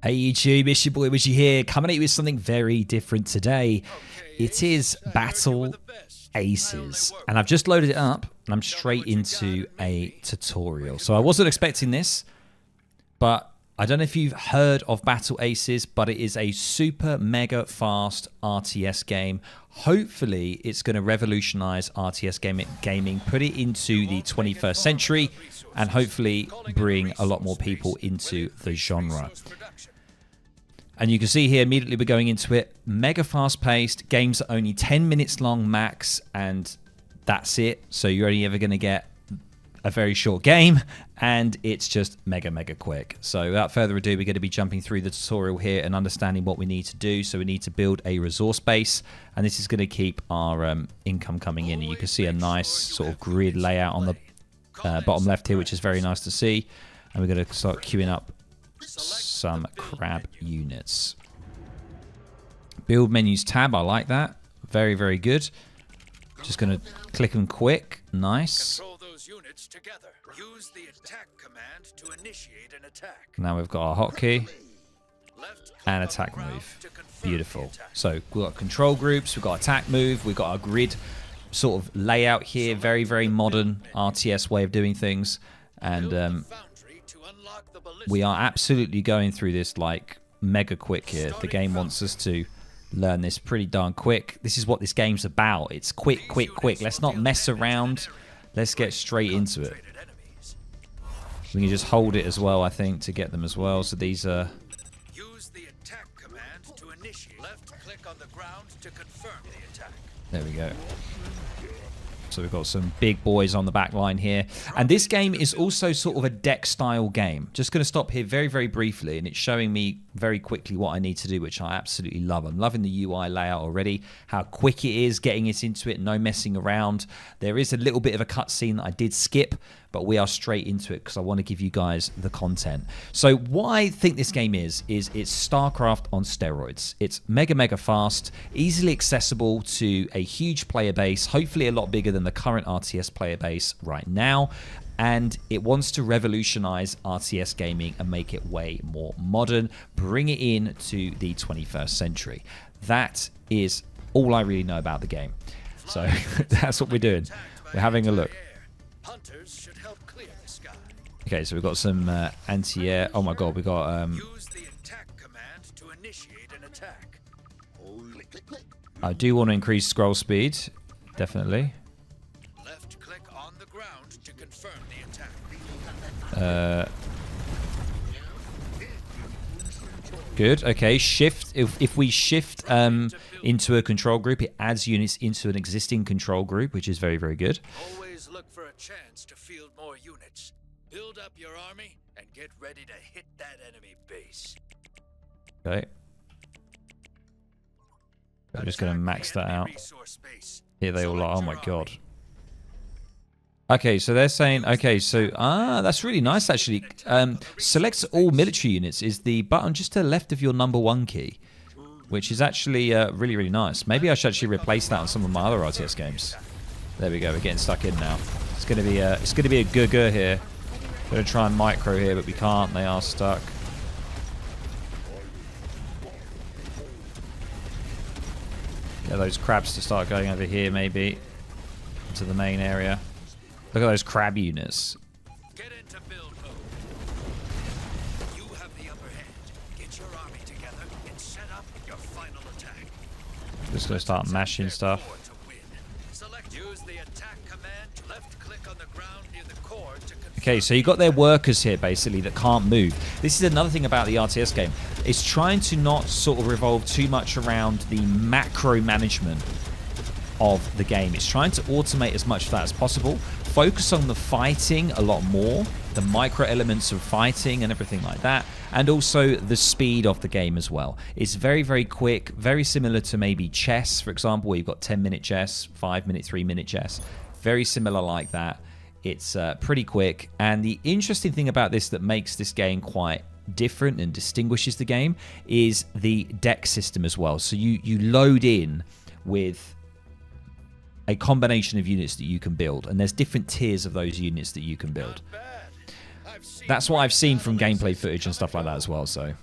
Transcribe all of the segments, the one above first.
Hey YouTube, it's your boy Wizzy here, coming at you with something very different today. It is Battle Aces, and I've just loaded it up, and I'm straight into a tutorial. So I wasn't expecting this, but I don't know if you've heard of Battle Aces, but it is a super mega fast RTS game. Hopefully, it's going to revolutionize RTS gaming, put it into the 21st century, and hopefully bring a lot more people into the genre. And you can see here, immediately we're going into it. Mega fast-paced. Games are only 10 minutes long max, and that's it. So you're only ever going to get a very short game, and it's just mega quick. So without further ado, we're going to be jumping through the tutorial here and understanding what we need to do. So we need to build a resource base, and this is going to keep our income coming in. And you can see a nice sort of grid layout on the bottom left here, which is very nice to see. And we're going to start queuing up some crab units. Build menus tab, I like that. Very good. Just going to click them quick. Nice. Control those units together. Use the attack command to initiate an attack. Now we've got our hotkey and attack move. Beautiful. So we've got control groups, we've got attack move, we've got our grid sort of layout here. Very modern RTS way of doing things. And we are absolutely going through this like mega quick here. The game wants us to learn this pretty darn quick. This is what this game's about. It's quick. Let's not mess around. Let's get straight into it. We can just hold it as well, I think, to get them as well. So these are... Use the attack command to initiate. Left click on the ground to confirm the attack. There we go. So we've got some big boys on the back line here. And this game is also sort of a deck style game. Just going to stop here very briefly, and it's showing me very quickly what I need to do, which I absolutely love. I'm loving the UI layout already, how quick it is, getting it into it, no messing around. There is a little bit of a cutscene that I did skip, but we are straight into it because I want to give you guys the content. So what I think this game is it's StarCraft on steroids. It's mega fast, easily accessible to a huge player base, hopefully a lot bigger than the current RTS player base right now. And it wants to revolutionize RTS gaming and make it way more modern, bring it in to the 21st century. That is all I really know about the game. So that's what we're doing. We're having a look. Hunters should help clear the sky. Okay, so we've got some anti-air. Oh my god, we got... Use the attack command to initiate an attack. I do want to increase scroll speed, definitely. Left click on the ground to confirm the attack. Good. Okay, shift. If we shift into a control group, it adds units into an existing control group, which is very good. Always look for a chance to field more units. Build up your army and get ready to hit that enemy base. Okay. I'm just going to max that out. Here they all are. Oh my god. Okay, so they're saying, okay, so, that's really nice, actually. Select all military units is the button just to the left of your #1 key, which is actually really nice. Maybe I should actually replace that on some of my other RTS games. There we go, we're getting stuck in now. It's going to be a good here. Going to try and micro here, but we can't. They are stuck. Yeah, those crabs to start going over here, maybe, into the main area. Look at those crab units. Get into build mode. You have the upper hand. Get your army together and set up your final attack. Just going to start mashing stuff. Select use the attack command. Left click on the ground near the core to confirm. Okay, so you got their workers here, basically, that can't move. This is another thing about the RTS game. It's trying to not sort of revolve too much around the macro management of the game. It's trying to automate as much of that as possible. Focus on the fighting a lot more, the micro elements of fighting and everything like that, and also the speed of the game as well. It's very quick, very similar to maybe chess, for example, where you've got 10-minute chess, 5-minute, 3-minute chess. Very similar like that. It's pretty quick, and the interesting thing about this that makes this game quite different and distinguishes the game is the deck system as well. So you load in with a combination of units that you can build, and there's different tiers of those units that you can build. That's what I've seen from gameplay footage and stuff like that as well. So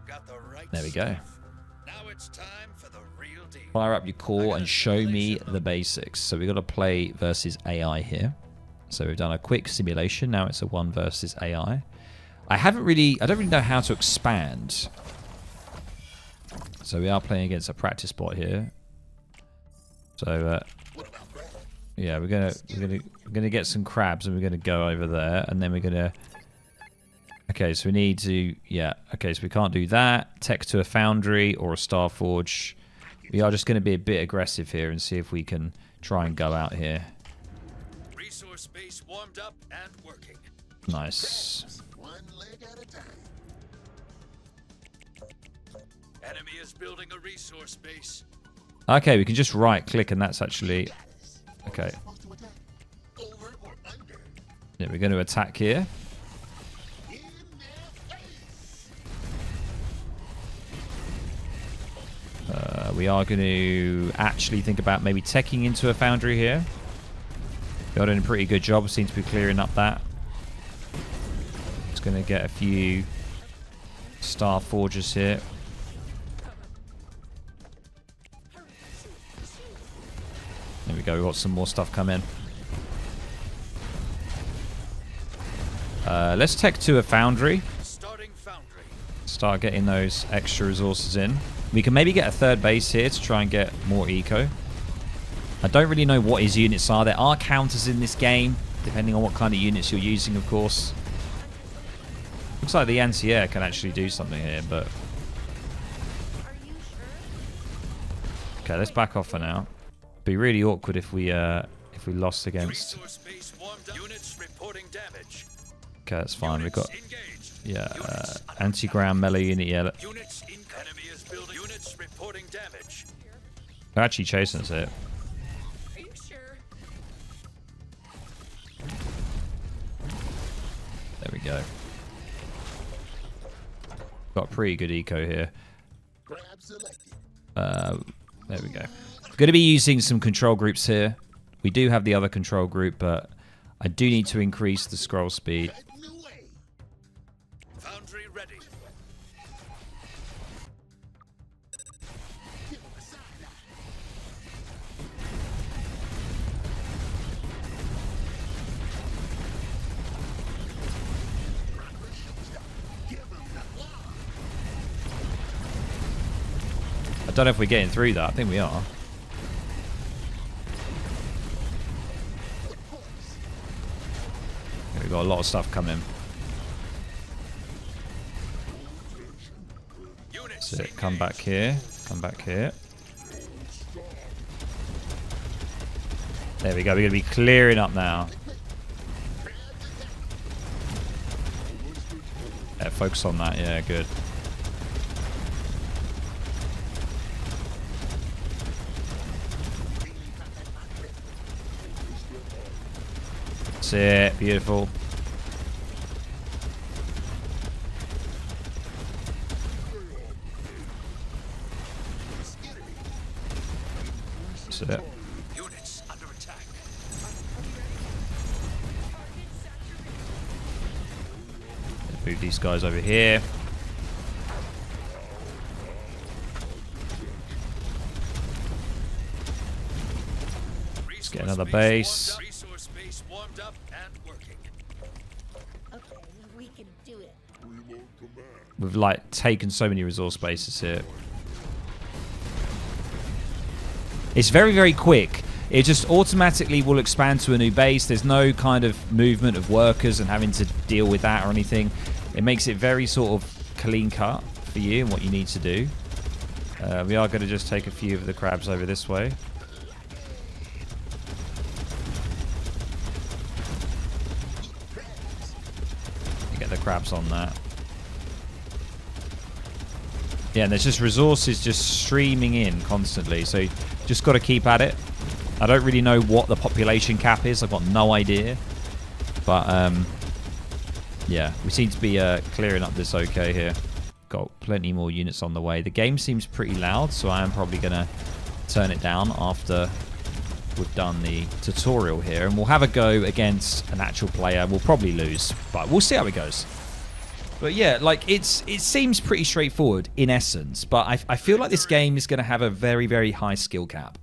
got the right There we go. stuff. Now it's time for the real deal. Fire up your core and show me the basics. So we've got to play versus AI here. So we've done a quick simulation. Now it's a 1 versus AI. I don't really know how to expand. So we are playing against a practice bot here. So yeah, we're gonna get some crabs and we're gonna go over there, and then we're gonna. Okay, so we need to, yeah. Okay, so we can't do that. Tech to a foundry or a star forge. We are just going to be a bit aggressive here and see if we can try and go out here. Resource base warmed up and working. Nice. One leg at a time. Enemy is building a resource base. Okay, we can just right click and that's actually okay. Supposed to attack. Over or under. Yeah, we're going to attack here. In their face. We are going to actually think about maybe teching into a foundry here. We're doing a pretty good job. Seems to be clearing up that. It's going to get a few star forges here. There we go. We've got some more stuff coming. Let's tech to a foundry. Starting foundry. Start getting those extra resources in. We can maybe get a third base here to try and get more eco. I don't really know what his units are. There are counters in this game, depending on what kind of units you're using, of course. Looks like the anti-air can actually do something here, but... Okay, let's back off for now. Be really awkward if we lost against... Resource base warmed up. Units reporting damage. Okay, that's fine. We've got... Engaged. Yeah, anti-ground melee unit, yeah. Units in enemy is building. Units reporting damage. They're actually chasing us here. Are you sure? There we go. Got pretty good eco here. Grab selected. There we go. Going to be using some control groups here. We do have the other control group, but I do need to increase the scroll speed. Heading away. Foundry ready. Give him a side eye. Progress shows up. Give him the law. I don't know if we're getting through that. I think we are. We've got a lot of stuff coming. Units So come back here. Come back here. There we go. We're going to be clearing up now. Yeah, focus on that. Yeah, good. That's it. Beautiful. That's it. units under attack. Move these guys over here. Let's get another base. Resource base warmed up and working. Okay, we can do it. We've like taken so many resource bases here. It's very, very quick. It just automatically will expand to a new base. There's no kind of movement of workers and having to deal with that or anything. It makes it very sort of clean cut for you and what you need to do. We are going to just take a few of the crabs over this way. You get the crabs on that. Yeah, and there's just resources just streaming in constantly. So just got to keep at it. I don't really know what the population cap is. I've got no idea. But, yeah, we seem to be clearing up this okay here. Got plenty more units on the way. The game seems pretty loud, so I am probably going to turn it down after we've done the tutorial here. And we'll have a go against an actual player. We'll probably lose, but we'll see how it goes. But yeah, like it seems pretty straightforward in essence, but I feel like this game is going to have a very, very high skill cap.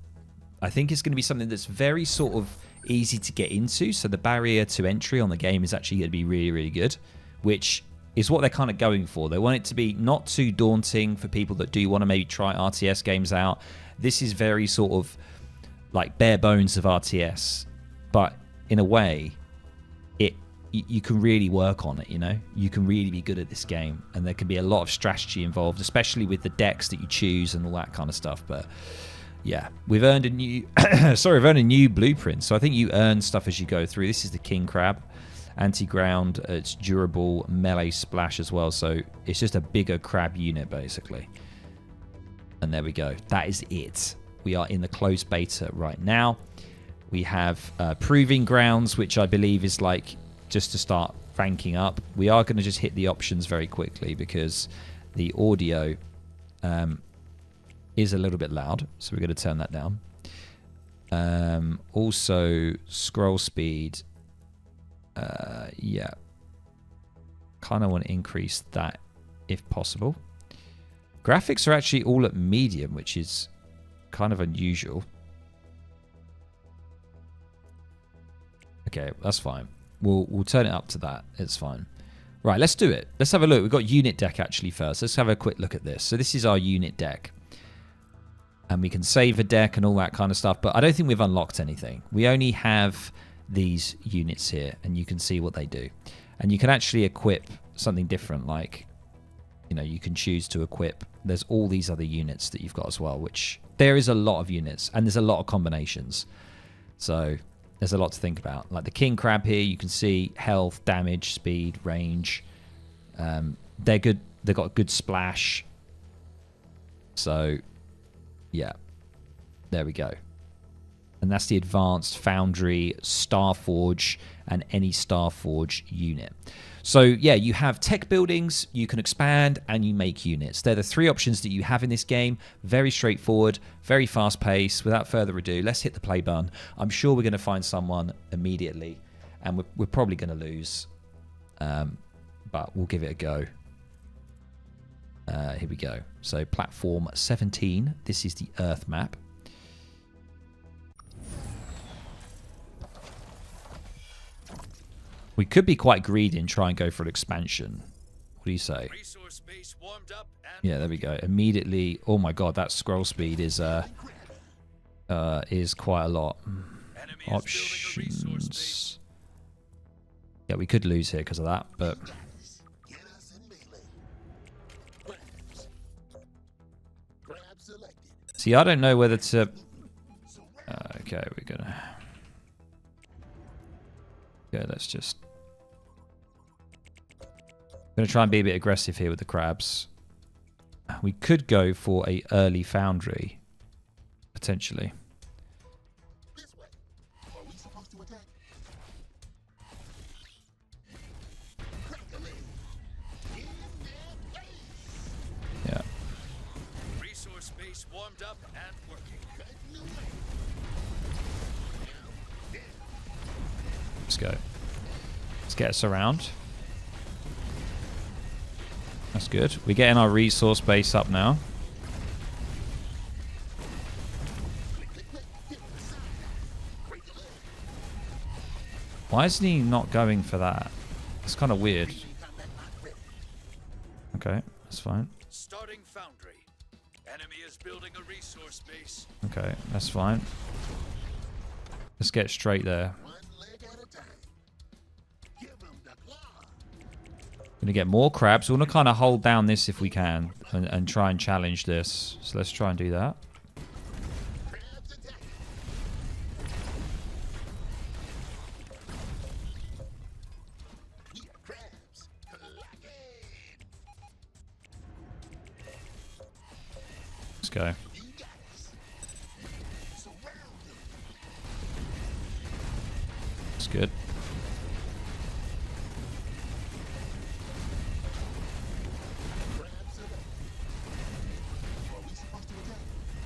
I think it's going to be something that's very sort of easy to get into, so the barrier to entry on the game is actually going to be really, really good, which is what they're kind of going for. They want it to be not too daunting for people that do want to maybe try RTS games out. This is very sort of like bare bones of RTS, but in a way, you can really work on it, you know? You can really be good at this game, and there can be a lot of strategy involved, especially with the decks that you choose and all that kind of stuff. But yeah, we've earned a new we've earned a new blueprint. So I think you earn stuff as you go through. This is the King Crab. Anti-ground, it's durable, melee splash as well. So it's just a bigger crab unit, basically. And there we go. That is it. We are in the closed beta right now. We have Proving Grounds, which I believe is like just to start ranking up. We are going to just hit the options very quickly because the audio is a little bit loud, so we're going to turn that down. Also, scroll speed. Yeah. Kind of want to increase that if possible. Graphics are actually all at medium, which is kind of unusual. Okay, that's fine. We'll turn it up to that. It's fine. Right, let's do it. Let's have a look. We've got unit deck actually first. Let's have a quick look at this. So this is our unit deck. And we can save a deck and all that kind of stuff. But I don't think we've unlocked anything. We only have these units here. And you can see what they do. And you can actually equip something different. Like, you know, you can choose to equip. There's all these other units that you've got as well. Which there is a lot of units. And there's a lot of combinations. So there's a lot to think about. Like the King Crab here, you can see health, damage, speed, range. They're good. They've got a good splash. So, yeah. There we go. And that's the Advanced Foundry, Starforge, and any Starforge unit. So, yeah, you have tech buildings, you can expand, and you make units. They're the three options that you have in this game. Very straightforward, very fast-paced. Without further ado, let's hit the play button. I'm sure we're going to find someone immediately, and we're probably going to lose. But we'll give it a go. Here we go. So, Platform 17. This is the Earth map. We could be quite greedy and try and go for an expansion. What do you say? Resource base warmed up and Yeah, there we go. Immediately. Oh my god, that scroll speed is quite a lot. enemy is building a resource base. Options. Yeah, we could lose here because of that, but Get us in melee. Crabs. Crab selected. see, I don't know whether to. Okay, we're gonna. Yeah, let's just. I'm gonna try and be a bit aggressive here with the crabs. We could go for a early foundry, potentially. This way. Are we supposed to attack? Crackling. In their face. Yeah. Resource base warmed up and working. Cutting away. Let's go. Let's get us around. That's good. We're getting our resource base up now. Why isn't he not going for that? It's kind of weird. Okay, that's fine. Starting foundry. Enemy is building a resource base. Okay, that's fine. Let's get straight there. One leg at a time. Give them the claw. Gonna get more crabs. We want to kind of hold down this if we can and try and challenge this. So let's try and do that. Crabs attack. We are crabs. Let's go. You got us. Surround them. That's good. Crabs selected. Are we supposed to attack?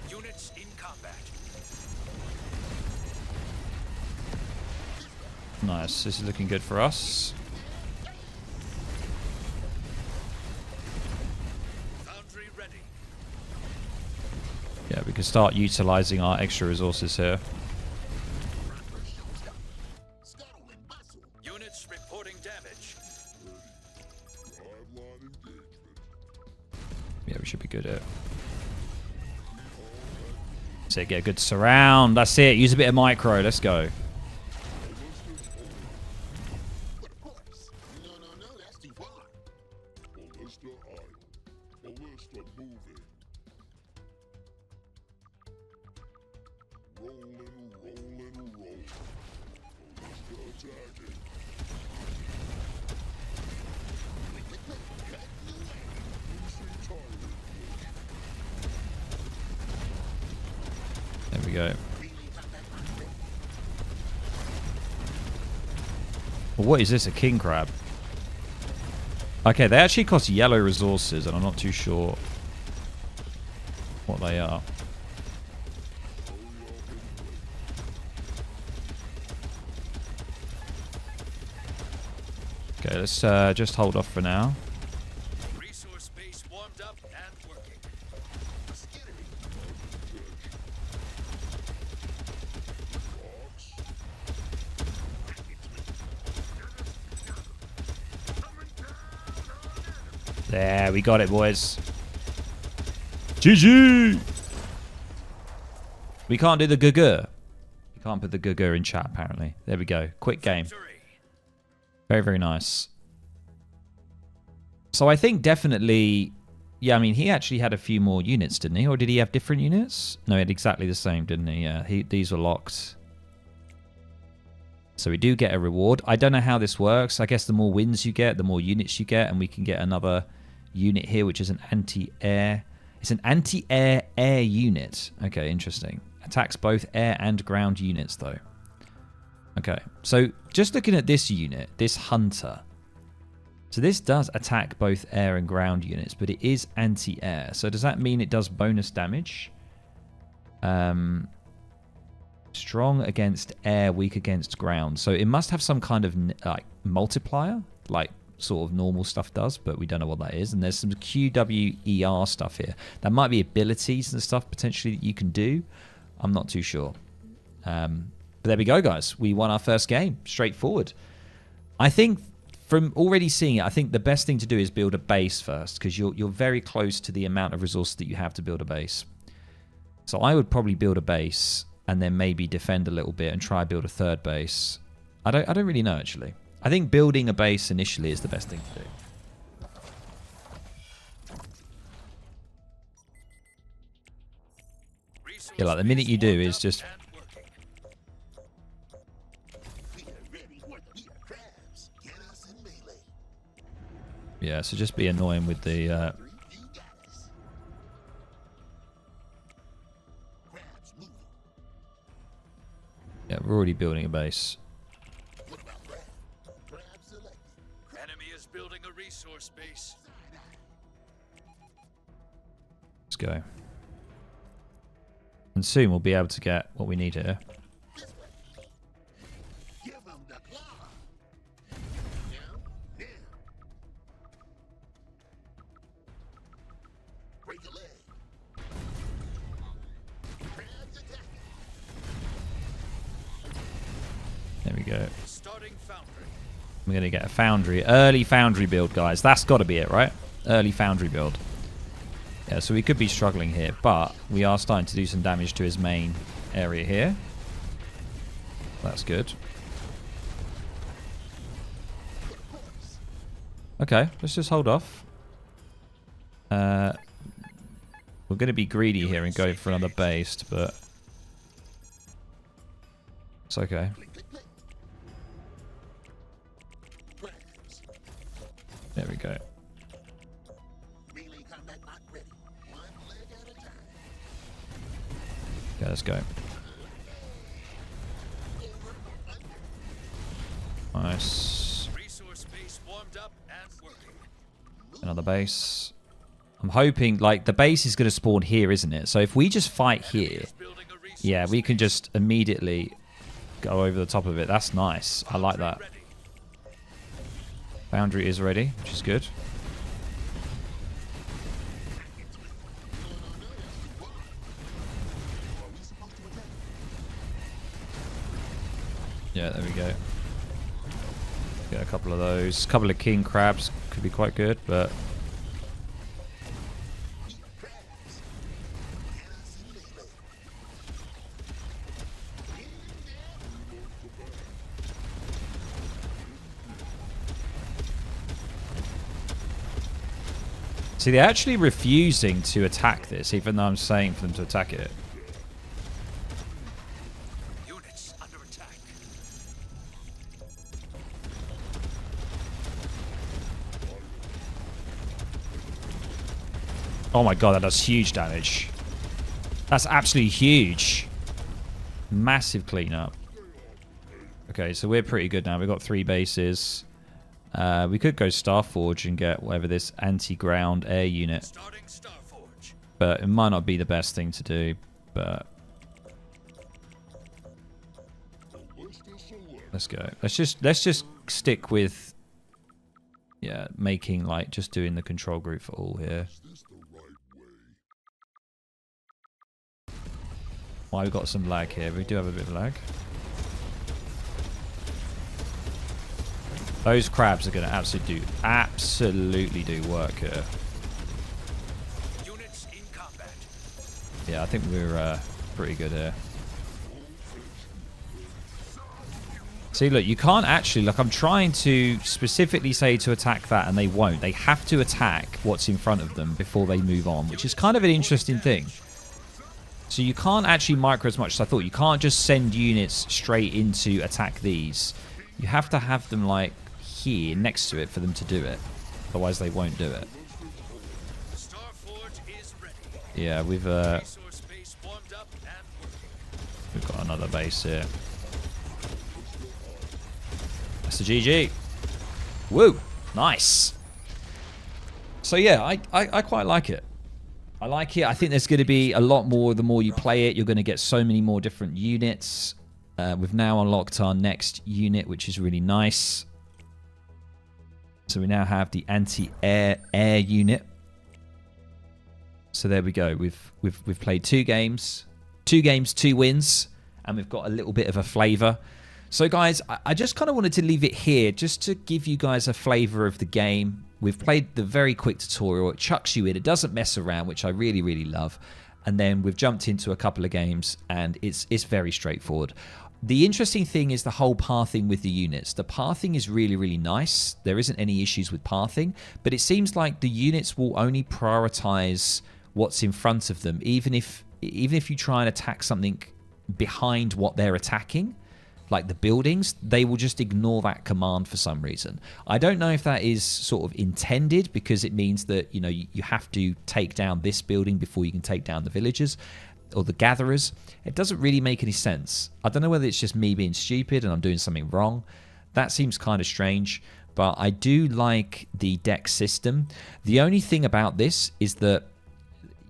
Units in combat. Nice. This is looking good for us. ready. Yeah, we can start utilizing our extra resources here. Scuttle and bustle. Units reporting damage. Drive line engagement. Yeah, we should be good at it. So get a good surround. That's it. Use a bit of micro. Let's go. But of course. No, that's too far. Ballista idle. Ballista moving. Rolling. Ballista attacking. PC target. There we go. Well, what is this? A king crab? Okay, they actually cost yellow resources, and I'm not too sure what they are. Okay, let's just hold off for now. Resource base warmed up and working. There, we got it, boys. GG! We can't do the gugur. We can't put the gugur in chat, apparently. There we go. Quick game. Victory. Very, very nice. So I think definitely... Yeah, I mean, he actually had a few more units, didn't he? Or did he have different units? No, he had exactly the same, didn't he? Yeah, these were locked. So we do get a reward. I don't know how this works. I guess the more wins you get, the more units you get. And we can get another unit here, which is an anti-air. It's an anti-air air unit. Okay, interesting. Attacks both air and ground units, though. Okay, so just looking at this unit, this hunter. So this does attack both air and ground units, but it is anti-air. So does that mean it does bonus damage? Strong against air, weak against ground. So it must have some kind of like multiplier, like sort of normal stuff does, but we don't know what that is. And there's some QWER stuff here. That might be abilities and stuff potentially that you can do. I'm not too sure. But there we go, guys. We won our first game. Straightforward. I think from already seeing it, I think the best thing to do is build a base first, because you're very close to the amount of resources that you have to build a base. So I would probably build a base and then maybe defend a little bit and try build a third base. I don't really know, actually. I think building a base initially is the best thing to do. Yeah, like the minute you do is just... Yeah, so just be annoying with the... Yeah, we're already building a base. Enemy is building a resource base. Let's go. And soon we'll be able to get what we need here. There we go. Starting foundry. We're going to get a foundry. Early foundry build, guys. That's got to be it, right? Early foundry build. Yeah, so we could be struggling here, but we are starting to do some damage to his main area here. That's good. Okay, let's just hold off. We're going to be greedy here and go for another base, but it's okay. There we go. Okay, let's go. Nice. Resource base warmed up and working. Another base. I'm hoping, like, the base is going to spawn here, isn't it? So if we just fight here, Building a resource yeah, we can just immediately go over the top of it. That's nice. I like that. ready. Foundry is ready, which is good. Yeah, there we go. Get a couple of those. A couple of king crabs could be quite good, but... See, they're actually refusing to attack this, even though I'm saying for them to attack it. Units under attack. Oh my god, that does huge damage. That's absolutely huge. Massive cleanup. Okay, so we're pretty good now. We've got 3 bases. We could go Starforge and get whatever this anti-ground air unit. Starting Starforge. But it might not be the best thing to do. But let's go. Let's just stick with making like just doing the control group for all here. Why we've got some lag here. We do have a bit of lag. Those crabs are going to absolutely do work here. Units in combat. Yeah, I think we're pretty good here. See, look, you can't actually... Look, I'm trying to specifically say to attack that, and they won't. They have to attack what's in front of them before they move on, which is kind of an interesting thing. So you can't actually micro as much as I thought. You can't just send units straight into attack these. You have to have them, like, here next to it for them to do it. Otherwise, they won't do it. Starforge is ready. Yeah, we've Resource base warmed up and working. we've got another base here. That's the GG. Woo! Nice. So yeah, I quite like it. I like it. I think there's going to be a lot more the more you play it. You're going to get so many more different units. We've now unlocked our next unit, which is really nice. So we now have the anti-air unit. So there we go. We've played 2 games. 2 games, 2 wins. And we've got a little bit of a flavour. So guys, I just kind of wanted to leave it here just to give you guys a flavour of the game. We've played the very quick tutorial. It chucks you in. It doesn't mess around, which I really, really love. And then we've jumped into a couple of games, and it's very straightforward. The interesting thing is the whole pathing with the units. The pathing is really, really nice. There isn't any issues with pathing, but it seems like the units will only prioritize what's in front of them, even if you try and attack something behind what they're attacking, like the buildings, they will just ignore that command for some reason. I don't know if that is sort of intended, because it means that, you know, you have to take down this building before you can take down the villagers or the gatherers. It doesn't really make any sense. I don't know whether it's just me being stupid and I'm doing something wrong. That seems kind of strange, but I do like the deck system. The only thing about this is that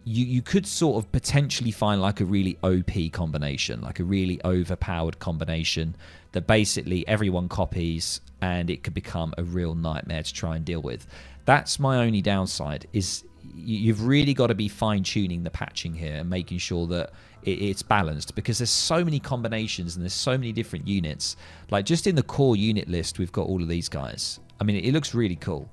you could sort of potentially find like a really OP combination, like a really overpowered combination that basically everyone copies, and it could become a real nightmare to try and deal with. That's my only downside, is you've really got to be fine-tuning the patching here and making sure that it's balanced, because there's so many combinations and there's so many different units. Like just in the core unit list, we've got all of these guys. I mean, it looks really cool.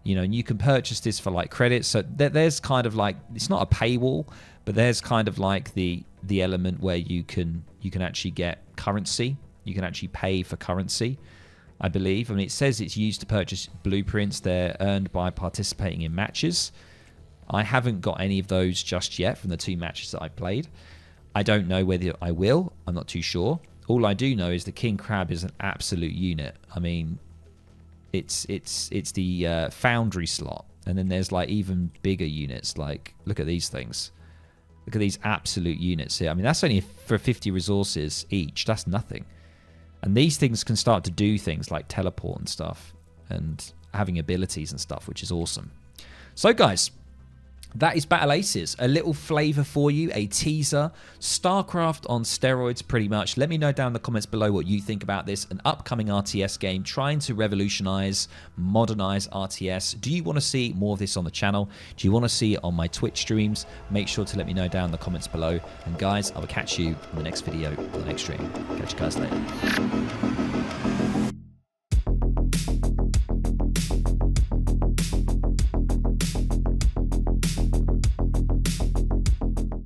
You know, and you can purchase this for like credits. So there's kind of like, it's not a paywall, but there's kind of like the element where you can actually get currency. You can actually pay for currency, I believe. I mean, it says it's used to purchase blueprints. They're earned by participating in matches. I haven't got any of those just yet from the 2 matches that I played. I don't know whether I will. I'm not too sure. All I do know is the King Crab is an absolute unit. I mean, it's the foundry slot, and then there's like even bigger units. Like, look at these things. Look at these absolute units here. I mean, that's only for 50 resources each. That's nothing. And these things can start to do things like teleport and stuff, and having abilities and stuff, which is awesome. So guys, that is Battle Aces, a little flavor for you, a teaser. StarCraft on steroids, pretty much. Let me know down in the comments below what you think about this. An upcoming RTS game trying to revolutionize, modernize RTS. Do you want to see more of this on the channel? Do you want to see it on my Twitch streams? Make sure to let me know down in the comments below. And guys, I will catch you in the next video or the next stream. Catch you guys later.